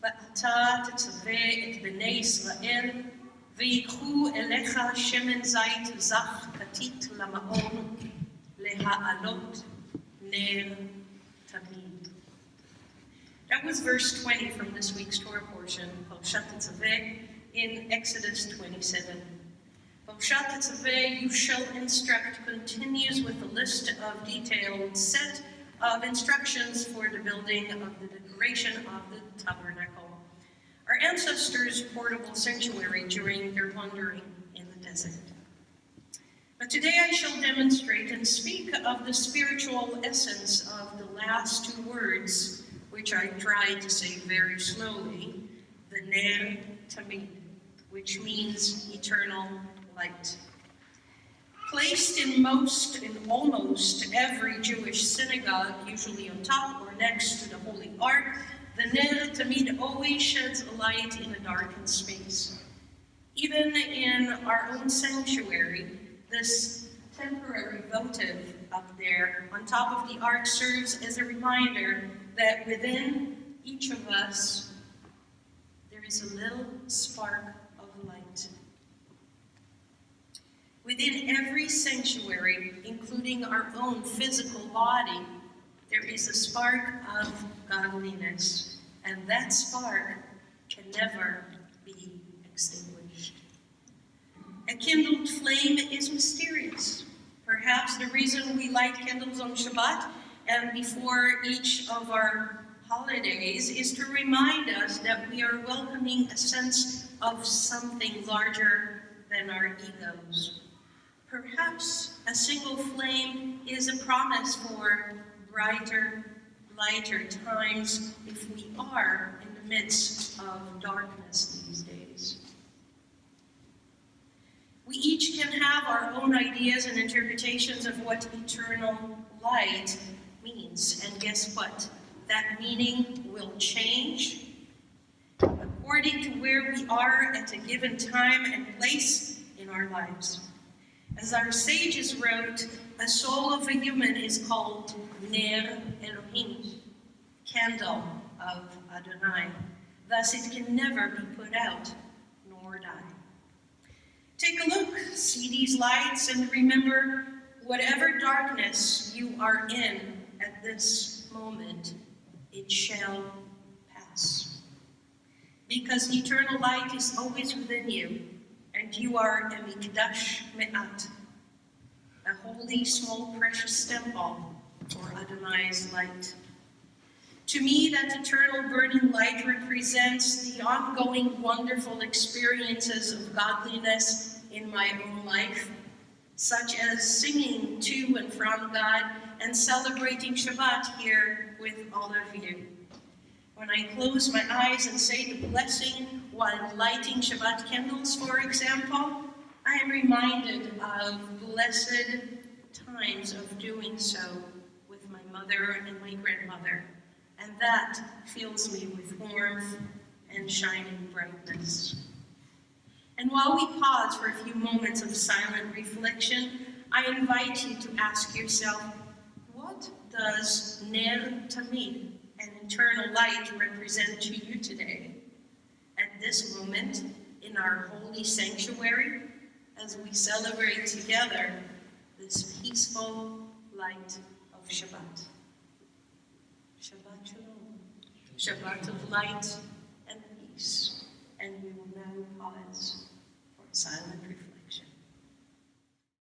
ואתה תצווה את בני ישראל, ויקחו אליך שמן זית זך כתית למעון, להעלות ner tamid. That was verse 20 from this week's Torah portion, Parashat Tetzaveh, in Exodus 27. Parashat Tetzaveh, you shall instruct, continues with a list of detailed set of instructions for the building of the decoration of the tabernacle, our ancestors' portable sanctuary during their wandering in the desert. But today I shall demonstrate and speak of the spiritual essence of the last two words, which I tried to say very slowly, the ner tamid, which means eternal light. Placed in almost every Jewish synagogue, usually on top or next to the Holy Ark, the ner tamid always sheds a light in a darkened space. Even in our own sanctuary, this temporary votive up there on top of the ark serves as a reminder that within each of us, there is a little spark of light. Within every sanctuary, including our own physical body, there is a spark of godliness, and that spark can never be extinguished. A kindled flame is mysterious. Perhaps the reason we light candles on Shabbat and before each of our holidays is to remind us that we are welcoming a sense of something larger than our egos. Perhaps a single flame is a promise for brighter, lighter times if we are in the midst of darkness these days. We each can have our own ideas and interpretations of what eternal light means. And guess what? That meaning will change according to where we are at a given time and place in our lives. As our sages wrote, a soul of a human is called ner Elohim, candle of Adonai. Thus it can never be put out nor die. Take a look, see these lights, and remember, whatever darkness you are in at this moment, it shall pass. Because eternal light is always within you, and you are a mikdash me'at, a holy, small, precious temple for Adonai's light. To me, that eternal burning light represents the ongoing wonderful experiences of godliness in my own life, such as singing to and from God and celebrating Shabbat here with all of you. When I close my eyes and say the blessing while lighting Shabbat candles, for example, I am reminded of blessed times of doing so with my mother and my grandmother. And that fills me with warmth and shining brightness. And while we pause for a few moments of silent reflection, I invite you to ask yourself, what does ner tamid, an eternal light, represent to you today? At this moment, in our holy sanctuary, as we celebrate together this peaceful light of Shabbat. Shabbat Shalom, Shabbat of light and peace. And we will now pause for silent reflection.